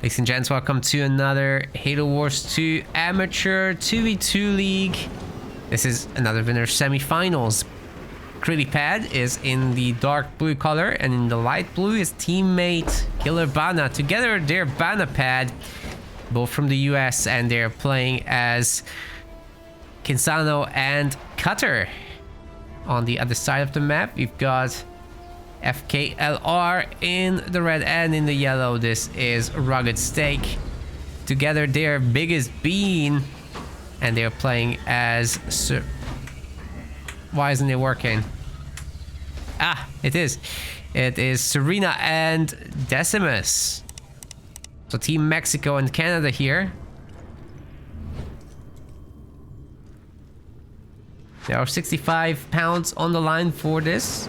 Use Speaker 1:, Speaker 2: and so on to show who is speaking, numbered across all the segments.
Speaker 1: Ladies and gents, welcome to another Halo Wars 2 Amateur 2v2 League. This is another winner semifinals. BanaPad is in the dark blue color, and in the light blue is teammate Killer Bana. Together, they're BanaPad, both from the US, and they're playing as Kinsano and Cutter. On the other side of the map, we've got FKLR in the red, and in the yellow this is Rugged Steak. Together they're Biggest Bean, and they're playing as why isn't it working? It is Serena and Decimus. So Team Mexico and Canada here. There are 65 pounds on the line for this.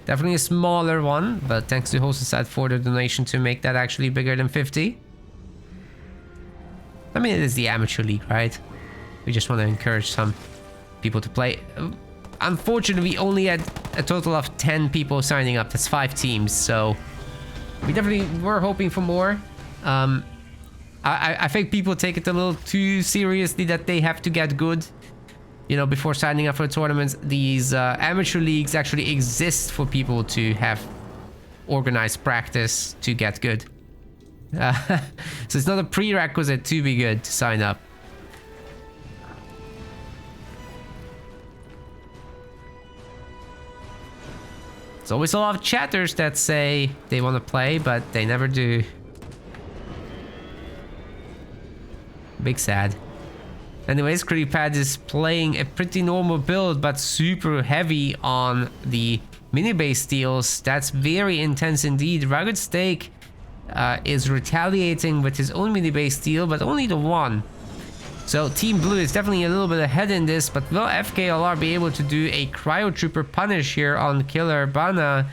Speaker 1: Definitely a smaller one, but thanks to Hosteside for the donation to make that actually bigger than 50. I mean, it is the amateur league, right? We just want to encourage some people to play. Unfortunately, we only had a total of 10 people signing up. That's 5 teams, so we definitely were hoping for more. I think people take it a little too seriously that they have to get good, you know, before signing up for tournaments. These amateur leagues actually exist for people to have organized practice to get good. So it's not a prerequisite to be good to sign up. There's always a lot of chatters that say they want to play, but they never do. Big sad. Anyways, BanaPad is playing a pretty normal build, but super heavy on the mini base steals. That's very intense indeed. Rugged Steak is retaliating with his own mini base steal, but only the one. So Team Blue is definitely a little bit ahead in this, but will FKLR be able to do a Cryo Trooper punish here on Killer Bana,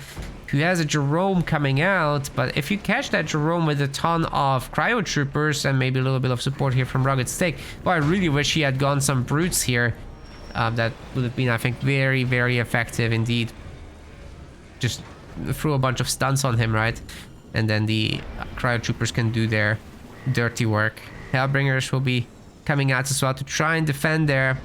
Speaker 1: who has a Jerome coming out? But if you catch that Jerome with a ton of Cryo Troopers and maybe a little bit of support here from Rugged Steak, well, I really wish he had gone some Brutes here. That would have been, I think, very, very effective indeed. Just throw a bunch of stunts on him, right? And then the Cryo Troopers can do their dirty work. Hellbringers will be coming out as well to try and defend there.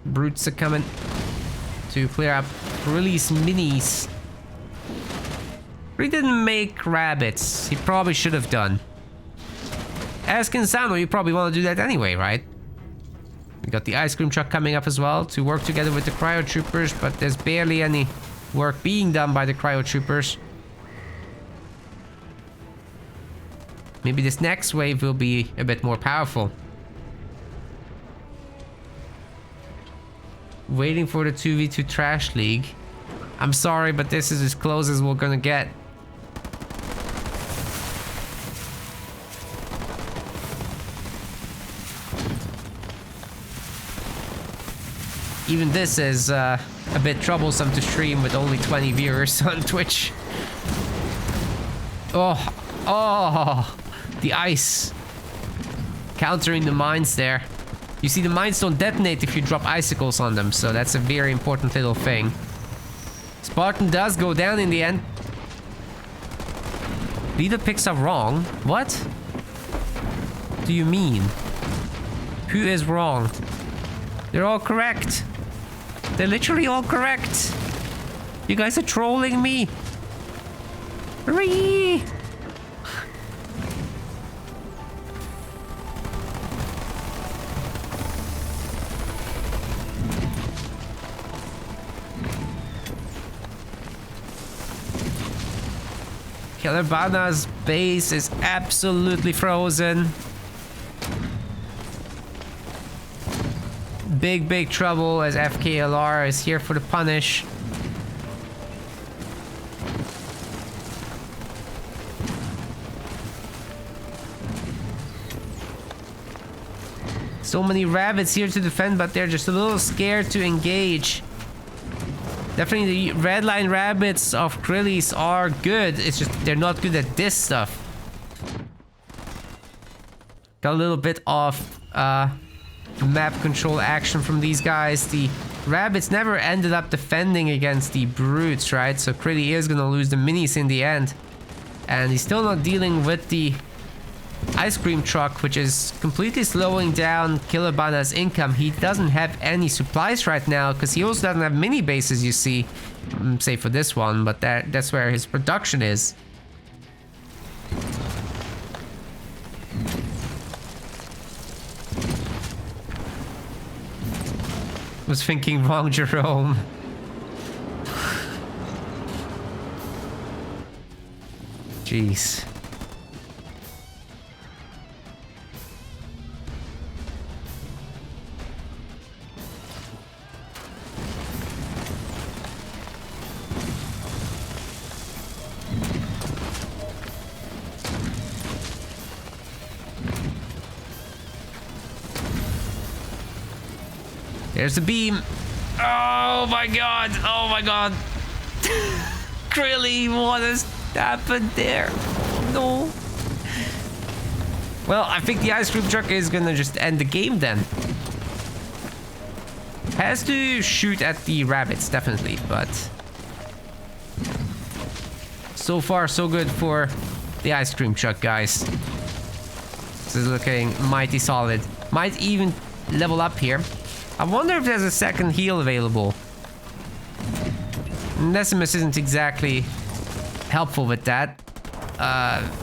Speaker 1: Brutes are coming to clear up release minis. He didn't make rabbits. He probably should have done. As Kinsano, you probably want to do that anyway, right? We got the ice cream truck coming up as well to work together with the Cryo Troopers, but there's barely any work being done by the Cryo Troopers. Maybe this next wave will be a bit more powerful. Waiting for the 2v2 Trash League. I'm sorry, but this is as close as we're gonna get. Even this is a bit troublesome to stream with only 20 viewers on Twitch. Oh, the ice. Countering the mines there. You see, the mines don't detonate if you drop icicles on them, so that's a very important little thing. Spartan does go down in the end. Leader picks up wrong. What do you mean? Who is wrong? They're all correct. They're literally all correct. You guys are trolling me. Hooray! Killer Bana's base is absolutely frozen. Big trouble as FKLR is here for the punish. So many rabbits here to defend, but they're just a little scared to engage. Definitely the red line rabbits of Krillis are good. It's just they're not good at this stuff. Got a little bit of map control action from these guys. The rabbits never ended up defending against the brutes, right? So Critty is gonna lose the minis in the end. And he's still not dealing with the ice cream truck, which is completely slowing down Kilobana's income. He doesn't have any supplies right now because he also doesn't have mini bases, you see. Say for this one, but that's where his production is. Was thinking wrong, Jerome. Jeez. There's the beam. Oh my god. Oh my god. Really? What has happened there? No. Well, I think the ice cream truck is gonna just end the game then. Has to shoot at the rabbits, definitely, but so far so good for the ice cream truck, guys. This is looking mighty solid. Might even level up here. I wonder if there's a second heal available. Nesimus isn't exactly helpful with that.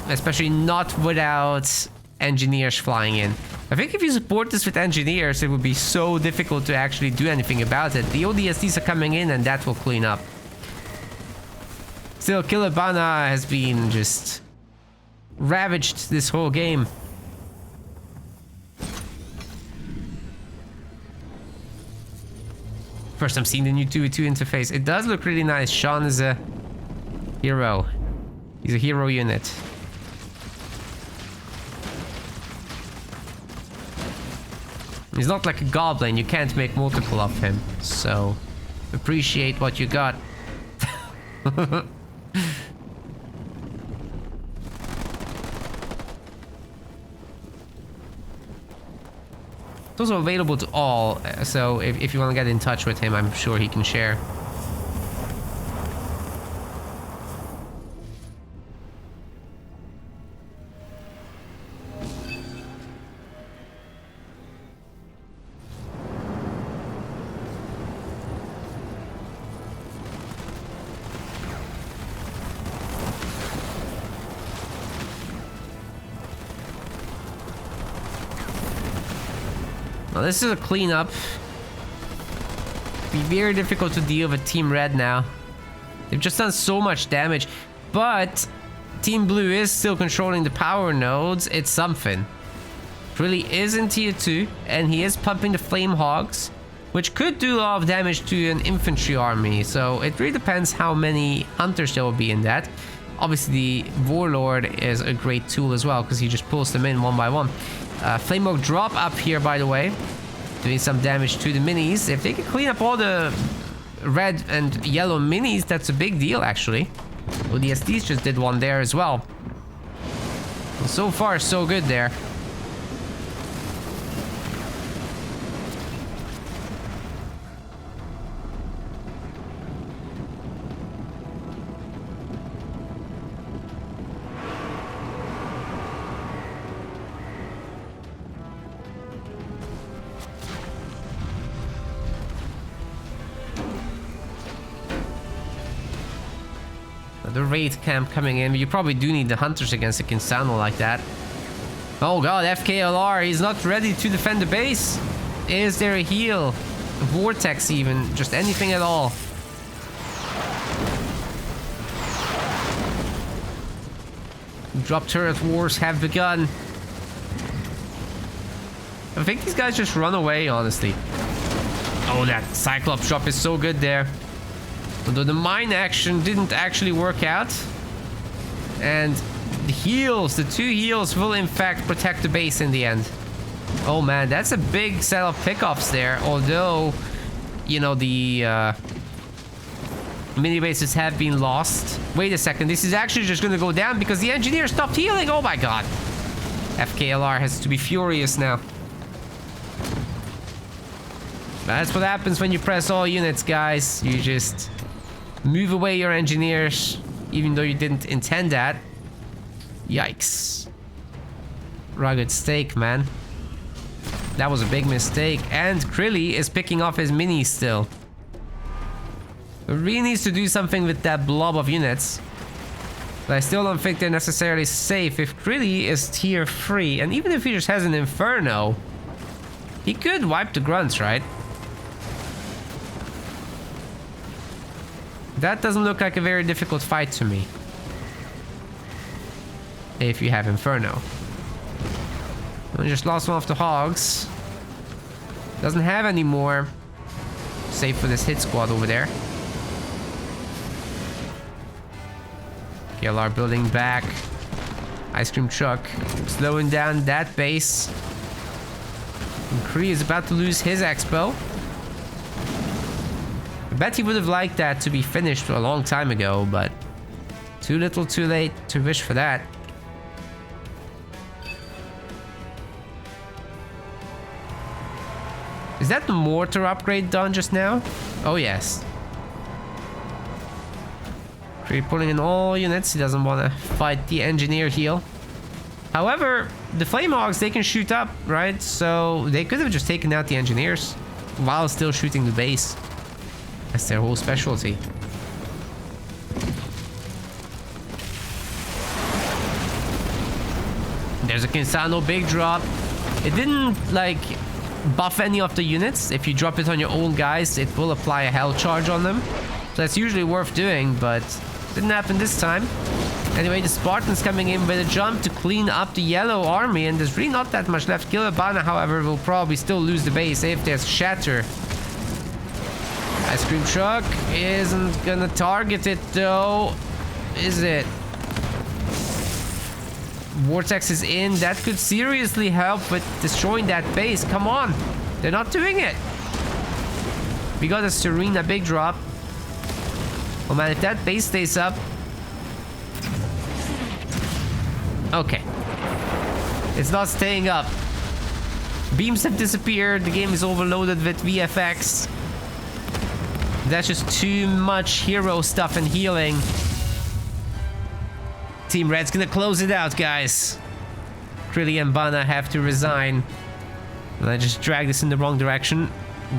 Speaker 1: Especially not without engineers flying in. I think if you support this with engineers, it would be so difficult to actually do anything about it. The ODSTs are coming in and that will clean up. Still, Kilobana has been just ravaged this whole game. First I'm seeing the new 2v2 interface. It does look really nice. Sean is a hero. He's a hero unit. He's not like a goblin. You can't make multiple of him. So appreciate what you got. It's also available to all, so if you want to get in touch with him, I'm sure he can share. Well, this is a cleanup. Be very difficult to deal with Team Red now. They've just done so much damage, but Team Blue is still controlling the power nodes. It's something. Really is in tier 2, and he is pumping the Flame Hogs, which could do a lot of damage to an infantry army. So it really depends how many hunters there will be in that. Obviously, the Warlord is a great tool as well because he just pulls them in one by one. Flame Hog drop up here, by the way, doing some damage to the minis. If they can clean up all the red and yellow minis, that's a big deal, actually. ODSTs just did one there as well. So far, so good there. The raid camp coming in, but you probably do need the hunters against a Kinsano like that. Oh god, FKLR, he's not ready to defend the base. Is there a heal? A vortex even, just anything at all. Drop turret wars have begun. I think these guys just run away, honestly. Oh, that Cyclops drop is so good there. Although the mine action didn't actually work out. And the heals, the 2 heals will in fact protect the base in the end. Oh man, that's a big set of pickoffs there. Although, you know, the mini bases have been lost. Wait a second, this is actually just gonna go down because the engineer stopped healing. Oh my god. FKLR has to be furious now. That's what happens when you press all units, guys. You just move away your engineers, even though you didn't intend that. Yikes. Rugged steak, man. That was a big mistake. And Krilly is picking off his minis still. Really needs to do something with that blob of units. But I still don't think they're necessarily safe. If Krilly is tier 3, and even if he just has an Inferno, he could wipe the grunts, right? That doesn't look like a very difficult fight to me. If you have Inferno. We just lost one of the hogs. Doesn't have any more. Save for this hit squad over there. KLR building back. Ice cream truck slowing down that base. And Kree is about to lose his expo. I bet he would have liked that to be finished a long time ago, but too little too late to wish for that. Is that the mortar upgrade done just now? Oh yes. Kree pulling in all units. He doesn't want to fight the engineer heal. However, the flame hogs, they can shoot up, right? So they could have just taken out the engineers while still shooting the base. That's their whole specialty. There's a Kinsano big drop. It didn't like buff any of the units. If you drop it on your own guys, it will apply a hell charge on them. So that's usually worth doing, but didn't happen this time. Anyway, the Spartans coming in with a jump to clean up the yellow army, and there's really not that much left. Kilabana, however, will probably still lose the base if there's shatter. Ice cream truck isn't gonna target it though, is it? Vortex is in. That could seriously help with destroying that base. Come on. They're not doing it. We got a Serena big drop. Oh man, if that base stays up. Okay. It's not staying up. Beams have disappeared. The game is overloaded with VFX. That's just too much hero stuff and healing. Team Red's gonna close it out, guys. Krilly and Bana have to resign. And I just dragged this in the wrong direction.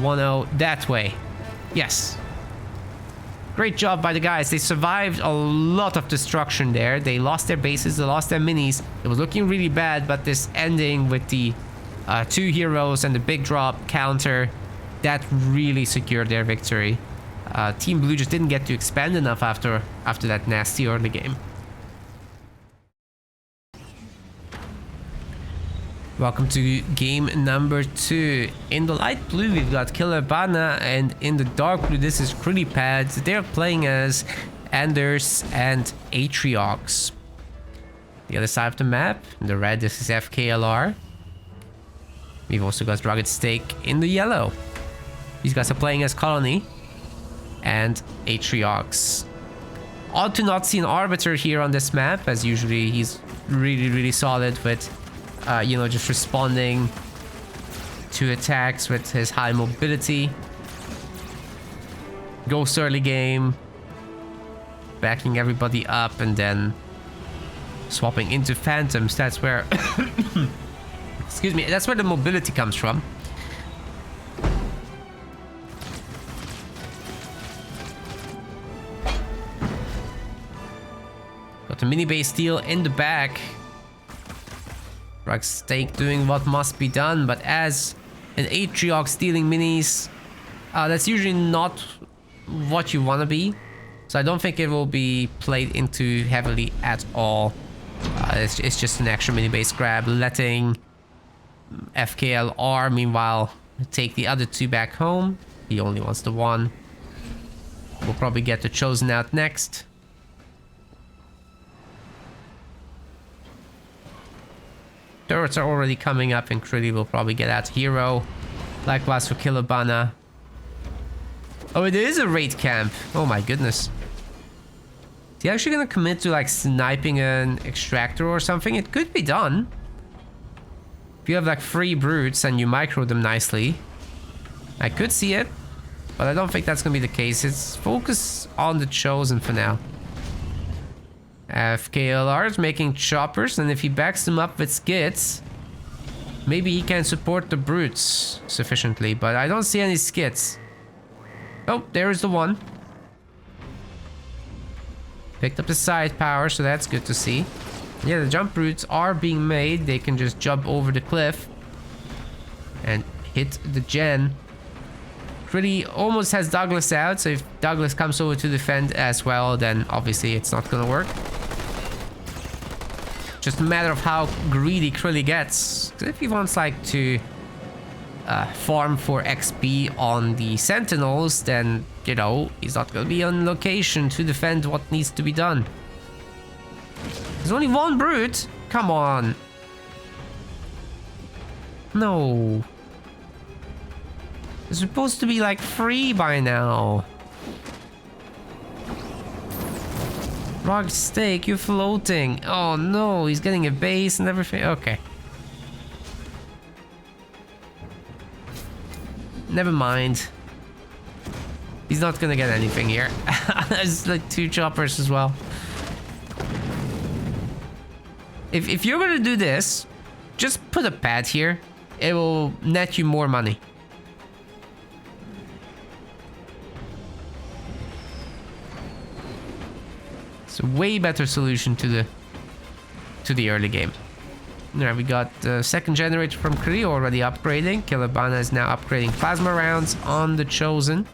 Speaker 1: 1-0 that way. Yes. Great job by the guys. They survived a lot of destruction there. They lost their bases, they lost their minis. It was looking really bad, but this ending with the 2 heroes and the big drop counter, that really secured their victory. Team Blue just didn't get to expand enough after that nasty early game. Welcome to game number 2. In the light blue, we've got Killer Bana, and in the dark blue, this is BanaPad. They're playing as Anders and Atriox. The other side of the map, in the red, this is FKLR. We've also got Rugged Steak in the yellow. These guys are playing as Colony and Atriox. Odd to not see an Arbiter here on this map, as usually he's really solid with you know, just responding to attacks with his high mobility. Ghost early game, backing everybody up, and then swapping into Phantoms. That's where excuse me, that's where the mobility comes from. Got the mini base steel in the back. Rugged Steak doing what must be done, but as an Atriox stealing minis, that's usually not what you want to be. So I don't think it will be played into heavily at all. It's just an extra mini base grab, letting FKLR meanwhile take the other 2 back home. He only wants the 1. We'll probably get the Chosen out next. Turrets are already coming up, and Krilly will probably get out hero. Likewise for Kilabana. Oh, it is a raid camp. Oh my goodness. Is he actually gonna commit to like sniping an extractor or something? It could be done. If you have like 3 brutes and you micro them nicely, I could see it, but I don't think that's gonna be the case. It's focus on the chosen for now. FKLR is making choppers, and if he backs them up with skits, maybe he can support the brutes sufficiently, but I don't see any skits. Oh, there is the one. Picked up the side power, so that's good to see. Yeah, the jump brutes are being made. They can just jump over the cliff and hit the gen. Pretty almost has Douglas out, so if Douglas comes over to defend as well, then obviously it's not gonna work. Just a matter of how greedy Krilly gets. If he wants like to farm for XP on the Sentinels, then, you know, he's not gonna be on location to defend what needs to be done. There's only 1 brute. Come on. No. It's supposed to be like 3 by now. Rock Steak, you're floating. Oh no, he's getting a base and everything. Okay. Never mind. He's not gonna get anything here. There's like 2 choppers as well. If you're gonna do this, just put a pad here. It will net you more money. It's a way better solution to the early game. Now we got the second generator from Kree already upgrading. Kilabana is now upgrading plasma rounds on the Chosen.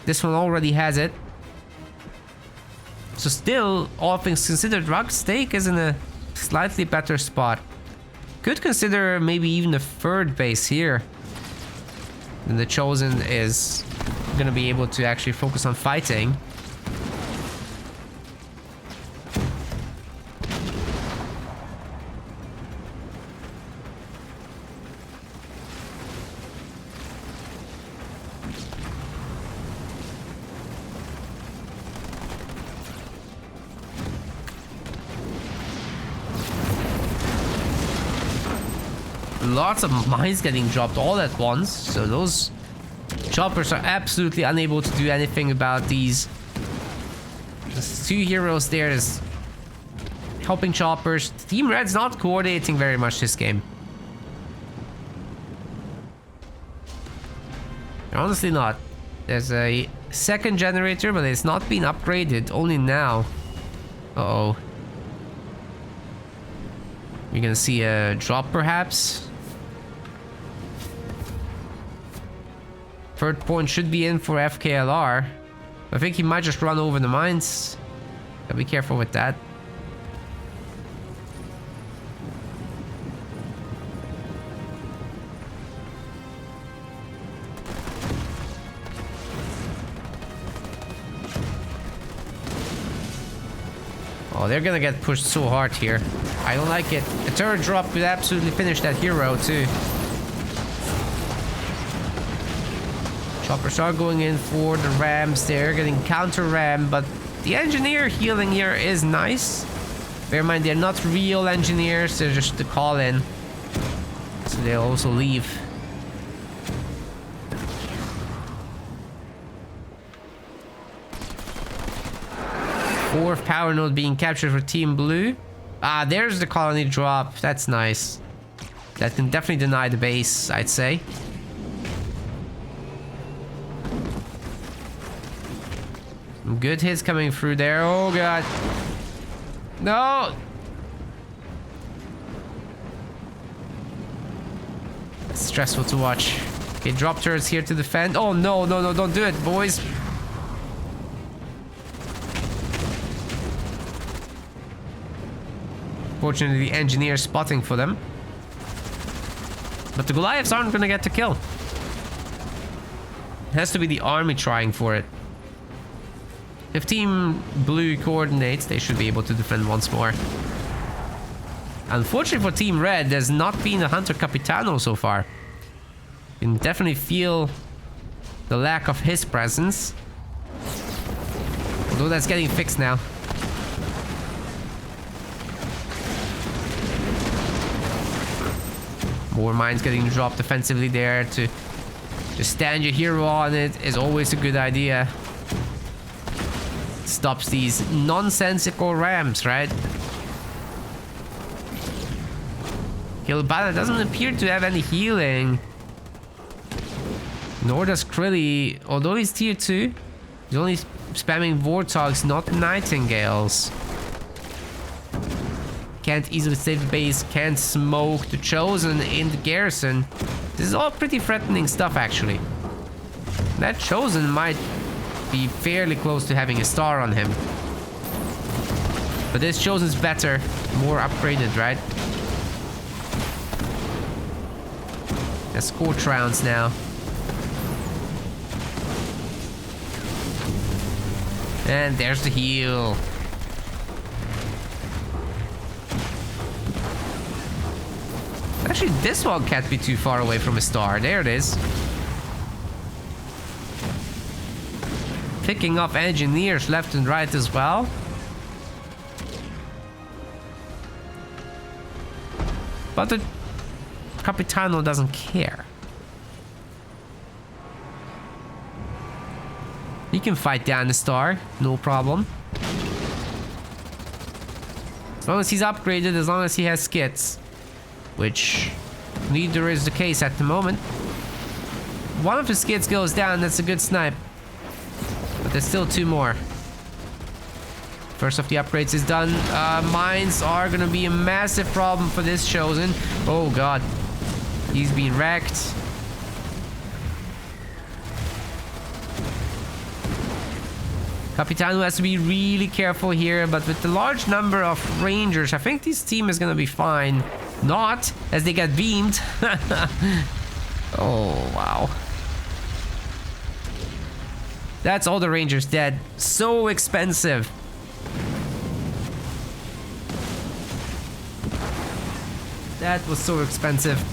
Speaker 1: This one already has it. So still, all things considered, Rock Steak is in a slightly better spot. Could consider maybe even a 3rd base here. Then the Chosen is gonna be able to actually focus on fighting. Lots of mines getting dropped all at once, so those choppers are absolutely unable to do anything about these. There's 2 heroes there is helping choppers. Team Red's not coordinating very much this game. They're honestly not. There's a second generator, but it's not been upgraded, only now. Uh-oh. We're gonna see a drop perhaps. 3rd point should be in for FKLR. I think he might just run over the mines. Gotta be careful with that. Oh, they're gonna get pushed so hard here. I don't like it. A turret drop would absolutely finish that hero too. Choppers are going in for the rams. They're getting counter ram, but the engineer healing here is nice. Bear in mind, they're not real engineers. They're just the call in. So they'll also leave. Fourth power node being captured for Team Blue. Ah, there's the colony drop. That's nice. That can definitely deny the base, I'd say. Some good hits coming through there. Oh god. No! It's stressful to watch. Okay, drop turrets here to defend. Oh no, no, no, don't do it, boys. Fortunately, the engineer spotting for them. But the Goliaths aren't gonna get the kill. It has to be the army trying for it. If Team Blue coordinates, they should be able to defend once more. Unfortunately for Team Red, there's not been a Hunter Capitano so far. You can definitely feel the lack of his presence. Although that's getting fixed now. More mines getting dropped defensively there to just stand your hero on it is always a good idea. Stops these nonsensical ramps, right? Kilbana doesn't appear to have any healing. Nor does Krilly, although he's tier 2. He's only spamming Warthogs, not Nightingales. Can't easily save the base, can't smoke the Chosen in the garrison. This is all pretty threatening stuff, actually. That Chosen might be fairly close to having a star on him. But this Chosen's better, more upgraded, right? Has scorch rounds now. And there's the heal. Actually, this one can't be too far away from a star. There it is. Picking up engineers left and right as well. But the Capitano doesn't care. He can fight down the star, no problem. As long as he's upgraded, as long as he has skits. Which neither is the case at the moment. One of his skits goes down, that's a good snipe. But there's still 2 more. First of the upgrades is done. Mines are gonna be a massive problem for this Chosen. Oh god. He's being wrecked. Capitano has to be really careful here, but with the large number of Rangers, I think this team is gonna be fine. Not, as they get beamed. Oh, wow. That's all the Rangers dead. So expensive. That was so expensive.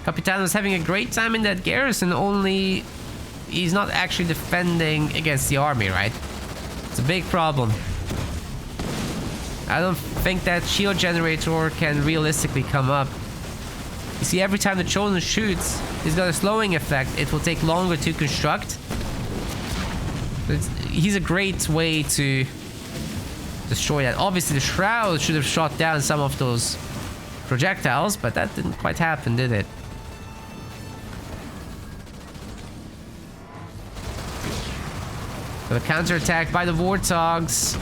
Speaker 1: Capitano's having a great time in that garrison, only he's not actually defending against the army, right? It's a big problem. I don't think that shield generator can realistically come up. You see, every time the Chosen shoots, he's got a slowing effect. It will take longer to construct. He's a great way to destroy that. Obviously, the Shroud should have shot down some of those projectiles, but that didn't quite happen, did it? So the counterattack by the Warthogs.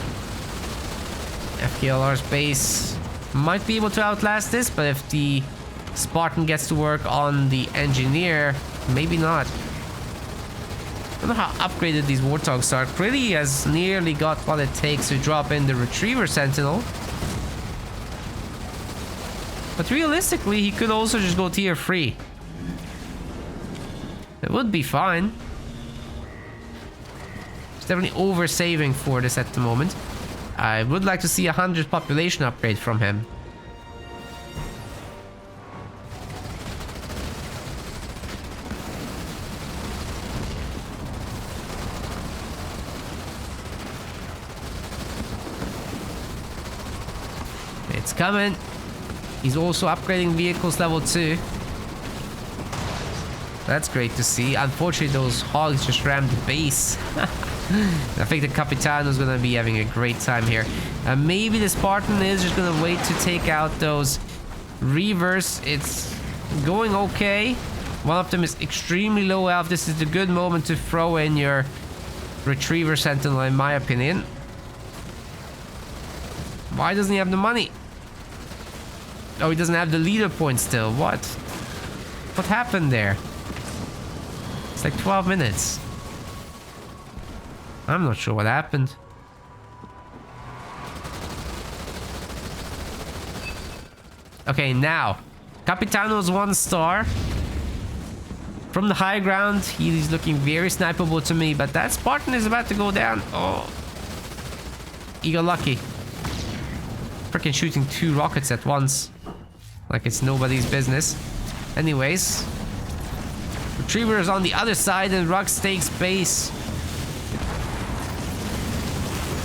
Speaker 1: FKLR's base might be able to outlast this, but if the Spartan gets to work on the engineer, maybe not. I don't know how upgraded these Warthogs are. Pretty has nearly got what it takes to drop in the Retriever Sentinel. But realistically, he could also just go tier 3. It would be fine. He's definitely over-saving for this at the moment. I would like to see 100 population upgrade from him. It's coming. He's also upgrading vehicles level 2. That's great to see. Unfortunately, those hogs just rammed the base. I think the Capitano's gonna be having a great time here. Maybe the Spartan is just gonna wait to take out those Reavers. It's going okay. One of them is extremely low health. This is the good moment to throw in your Retriever Sentinel, in my opinion. Why doesn't he have the money? Oh, he doesn't have the leader point still. What? What happened there? It's like 12 minutes. I'm not sure what happened. Okay, now. Capitano's 1 star. From the high ground, he's looking very snipeable to me, but that Spartan is about to go down. Oh. He got lucky. Freaking shooting 2 rockets at once. Like it's nobody's business. Anyways. Retriever is on the other side and Rux takes base.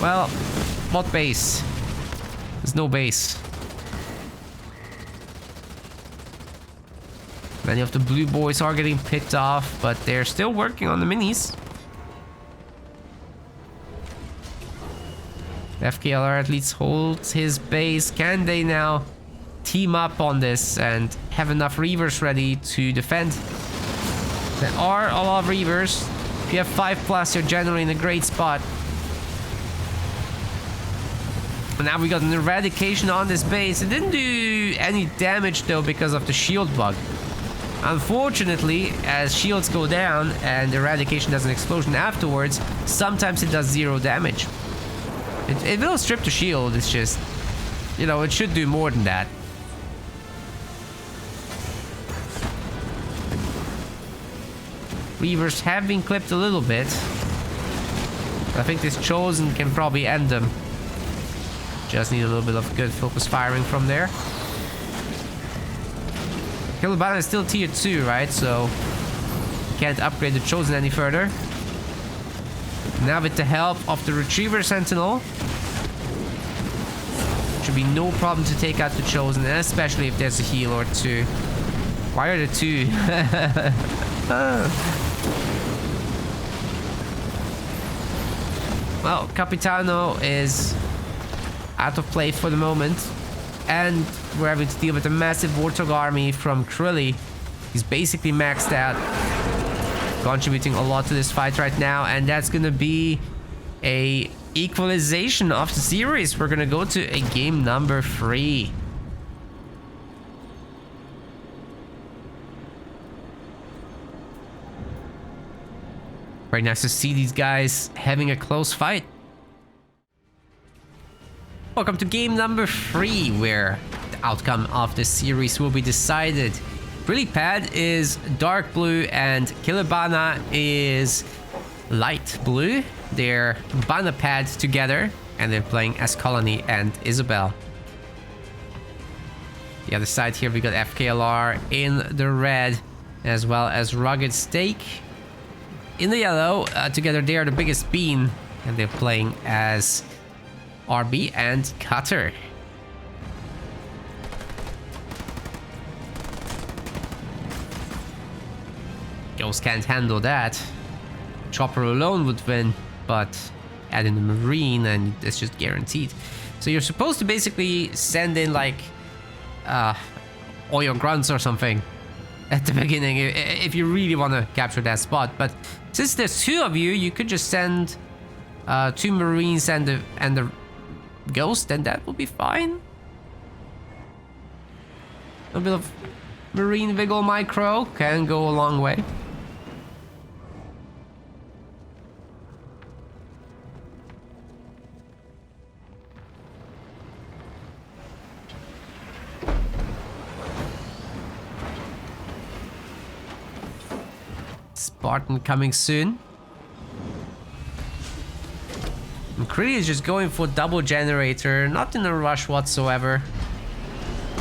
Speaker 1: Well, what base? There's no base. Many of the blue boys are getting picked off, but they're still working on the minis. FKLR at least holds his base. Can they now team up on this and have enough Reavers ready to defend? There are a lot of Reavers. If you have 5+, you're generally in a great spot. And now we got an eradication on this base. It didn't do any damage though because of the shield bug. Unfortunately, as shields go down and eradication does an explosion afterwards, sometimes it does 0 damage. It will strip the shield, it's just, you know, it should do more than that. Reavers have been clipped a little bit. I think this Chosen can probably end them. Just need a little bit of good focus firing from there. Kilobana is still tier 2, right? So can't upgrade the Chosen any further. Now with the help of the Retriever Sentinel, should be no problem to take out the Chosen, and especially if there's a heal or two. Why are there two? Well, Capitano is out of play for the moment, and we're having to deal with a massive Warthog army from Krilly. He's basically maxed out, contributing a lot to this fight right now, and that's gonna be a equalization of the series. We're gonna go to a game number 3. Very nice to see these guys having a close fight. Welcome to game number 3, where the outcome of the series will be decided. BanaPad is dark blue and Kilobana is light blue. They're BanaPad together and they're playing as Colony and Isabel. The other side here we got FKLR in the red, as well as Rugged Steak in the yellow. Together they are the biggest bean and they're playing as RB and Cutter. Ghost can't handle that. Chopper alone would win, but add in the Marine and it's just guaranteed. So you're supposed to basically send in like all your grunts or something at the beginning if you really want to capture that spot. But since there's 2 of you, you could just send 2 Marines and the Ghost, and that will be fine. A bit of Marine Wiggle Micro can go a long way. Spartan coming soon. McCready is just going for double generator, not in a rush whatsoever.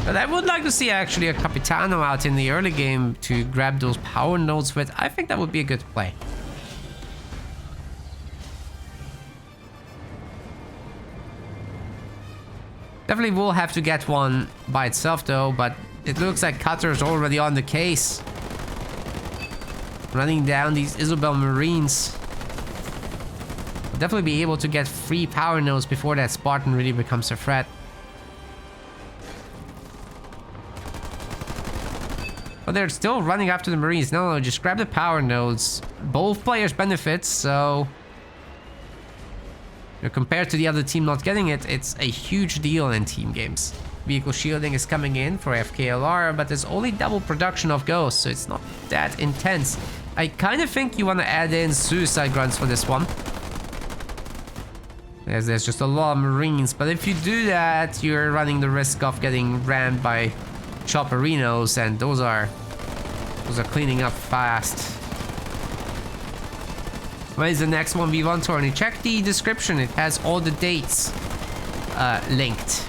Speaker 1: But I would like to see actually a Capitano out in the early game to grab those power nodes with. I think that would be a good play. Definitely will have to get one by itself though, but it looks like Cutter's already on the case. Running down these Isabel Marines. Definitely be able to get 3 power nodes before that Spartan really becomes a threat. But they're still running after the Marines. No, just grab the power nodes. Both players benefit, so compared to the other team not getting it, it's a huge deal in team games. Vehicle shielding is coming in for FKLR, but there's only double production of ghosts, so it's not that intense. I kind of think you want to add in suicide grunts for this one. There's just a lot of Marines, but if you do that, you're running the risk of getting rammed by Chopperinos, and those are cleaning up fast. What is the next 1v1 tourney? Check the description, it has all the dates linked.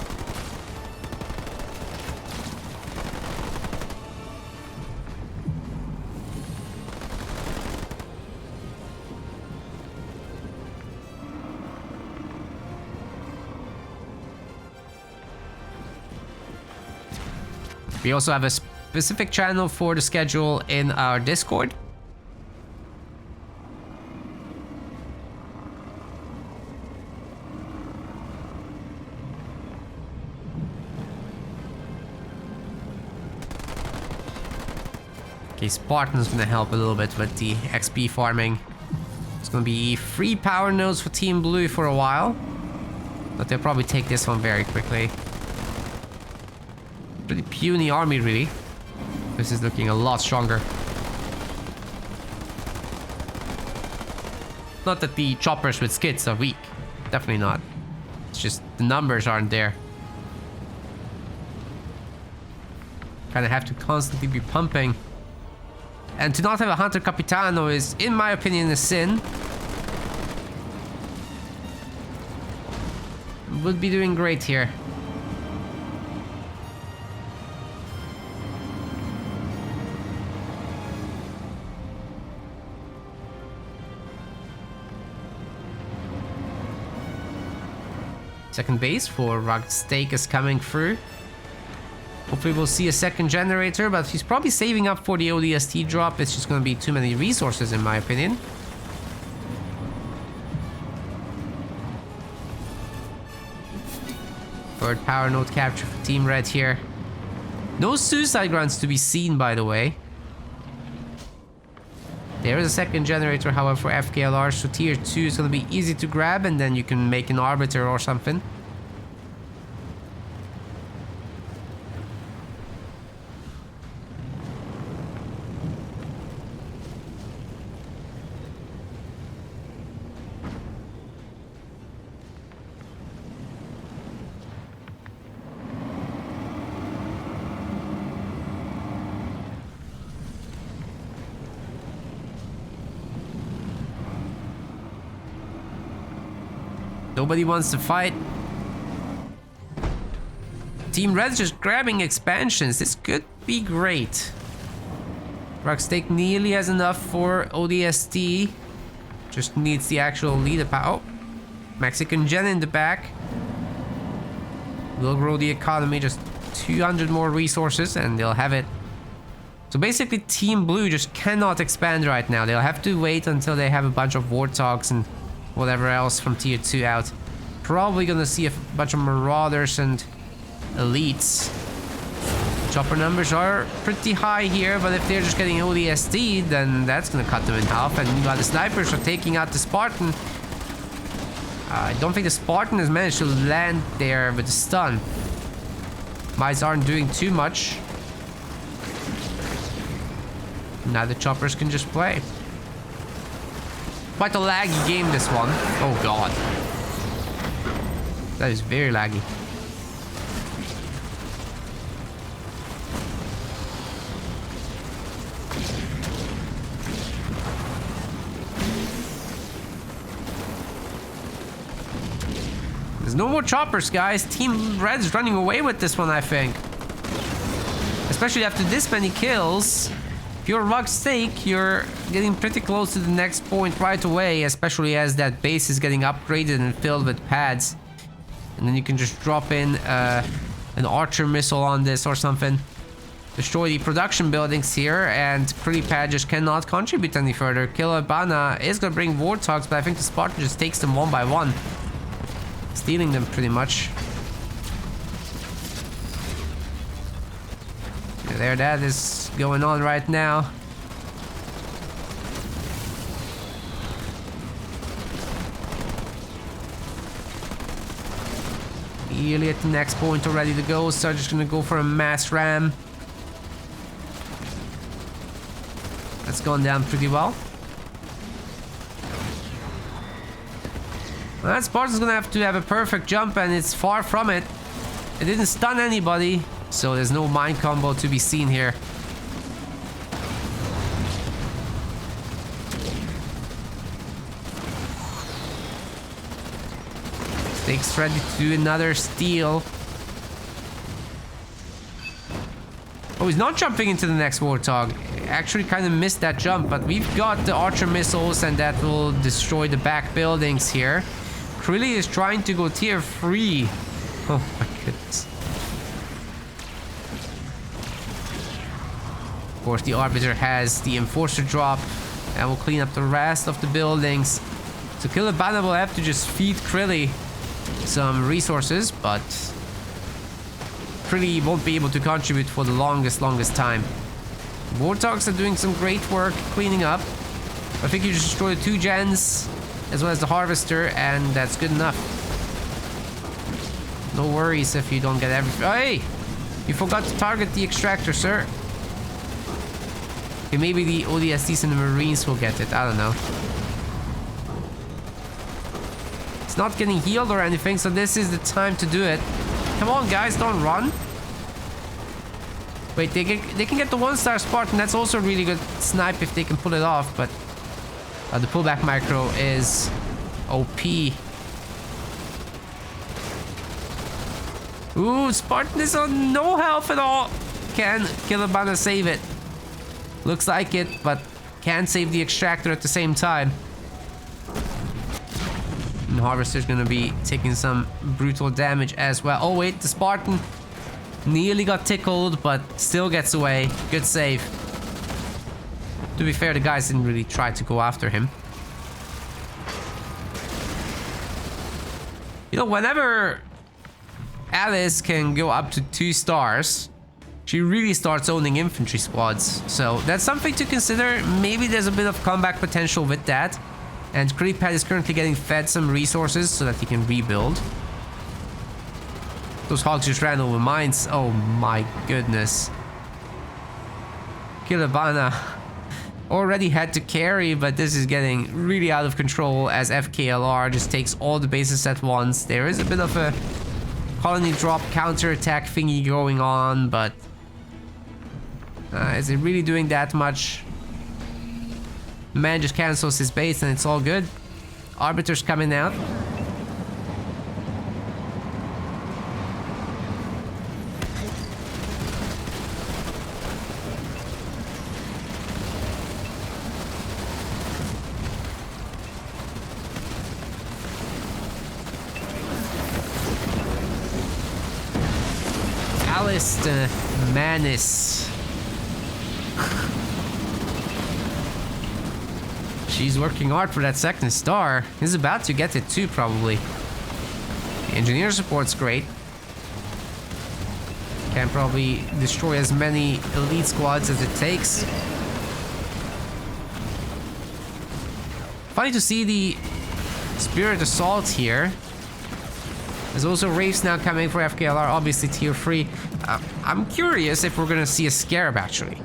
Speaker 1: We also have a specific channel for the schedule in our Discord. Okay, Spartan's gonna help a little bit with the XP farming. It's gonna be free power nodes for Team Blue for a while, but they'll probably take this one very quickly. Pretty puny army, really. This is looking a lot stronger. Not that the choppers with skids are weak. Definitely not. It's just the numbers aren't there. Kinda have to constantly be pumping. And to not have a Hunter Capitano is, in my opinion, a sin. Would be doing great here. Second base for Rugged Steak is coming through. Hopefully we'll see a second generator, but he's probably saving up for the ODST drop. It's just going to be too many resources, in my opinion. Third power node capture for Team Red here. No suicide grunts to be seen, by the way. There is a second generator, however, for FKLR, so tier 2 is going to be easy to grab, and then you can make an arbiter or something. Nobody wants to fight. Team Red's just grabbing expansions. This could be great. Rocksteak nearly has enough for ODST. Just needs the actual leader power. Oh, Mexican Gen in the back. Will grow the economy. Just 200 more resources and they'll have it. So basically Team Blue just cannot expand right now. They'll have to wait until they have a bunch of Warthogs and whatever else from tier 2 out. Probably gonna see a bunch of Marauders and Elites. Chopper numbers are pretty high here, but if they're just getting ODST, then that's gonna cut them in half. And meanwhile, the snipers are taking out the Spartan. I don't think the Spartan has managed to land there with the stun. Mice aren't doing too much. Now the choppers can just play. Quite a laggy game, this one. Oh god. That is very laggy. There's no more choppers, guys. Team Red's running away with this one, I think. Especially after this many kills. If you're Rugged Steak, you're getting pretty close to the next point right away, especially as that base is getting upgraded and filled with pads. And then you can just drop in an archer missile on this or something. Destroy the production buildings here, and BanaPad just cannot contribute any further. Killer Bana is going to bring Warthogs, but I think the Spartan just takes them one by one. Stealing them pretty much. Yeah, there, that is going on right now. Nearly at the next point, ready to go, so I'm just gonna go for a mass ram. That's gone down pretty well. Well, that Spartan's gonna have to have a perfect jump, and it's far from it. It didn't stun anybody, so there's no mine combo to be seen here. Steak's ready to do another steal. Oh, he's not jumping into the next Warthog. Actually kind of missed that jump, but we've got the archer missiles and that will destroy the back buildings here. Krilly is trying to go tier 3. Oh my goodness. course, the Arbiter has the Enforcer drop and will clean up the rest of the buildings. So Killer Bana will have to just feed Krilly some resources, but Krilly won't be able to contribute for the longest time. Warthogs are doing some great work cleaning up. I think you just destroy the 2 gens as well as the Harvester, and that's good enough. No worries if you don't get everything. Hey! You forgot to target the extractor, sir. Okay, maybe the ODSTs and the Marines will get it. I don't know. It's not getting healed or anything, so this is the time to do it. Come on, guys, don't run. Wait, they can get the 1-star Spartan. That's also a really good snipe if they can pull it off, but the pullback micro is OP. Ooh, Spartan is on no health at all. Can Killer Bana save it? Looks like it, but can't save the extractor at the same time. And Harvester's gonna be taking some brutal damage as well. Oh wait, the Spartan nearly got tickled, but still gets away. Good save. To be fair, the guys didn't really try to go after him. You know, whenever Alice can go up to 2 stars, she really starts owning infantry squads. So that's something to consider. Maybe there's a bit of comeback potential with that. And BanaPad is currently getting fed some resources so that he can rebuild. Those hogs just ran over mines. Oh my goodness. Killer Bana already had to carry, but this is getting really out of control as FKLR just takes all the bases at once. There is a bit of a colony drop counter-attack thingy going on, but is it really doing that much? Man just cancels his base and it's all good. Arbiter's coming out. Alice the Manis. She's working hard for that 2nd star. He's about to get it too, probably. The engineer support's great. Can probably destroy as many elite squads as it takes. Funny to see the Spirit Assault here. There's also Wraiths now coming for FKLR, obviously tier 3. I'm curious if we're gonna see a Scarab, actually.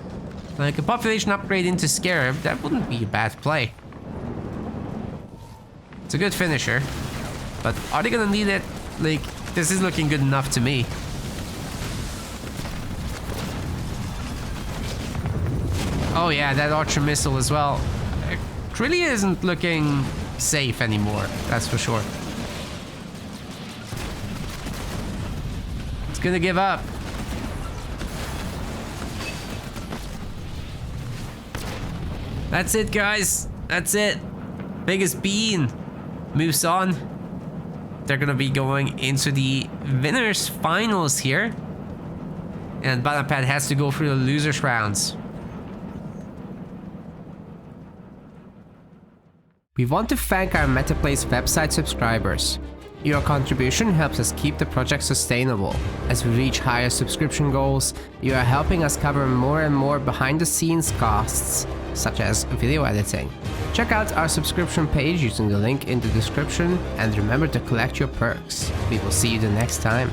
Speaker 1: Like a population upgrade into Scarab, that wouldn't be a bad play. It's a good finisher. But are they gonna need it? Like, this is looking good enough to me. Oh yeah, that Archer missile as well. It really isn't looking safe anymore, that's for sure. It's gonna give up. That's it, guys. That's it. Biggest Bean moves on. They're gonna be going into the winners finals here. And BanaPad has to go through the losers rounds. We want to thank our MetaPlace website subscribers. Your contribution helps us keep the project sustainable. As we reach higher subscription goals, you are helping us cover more and more behind-the-scenes costs, such as video editing. Check out our subscription page using the link in the description and remember to collect your perks. We will see you the next time.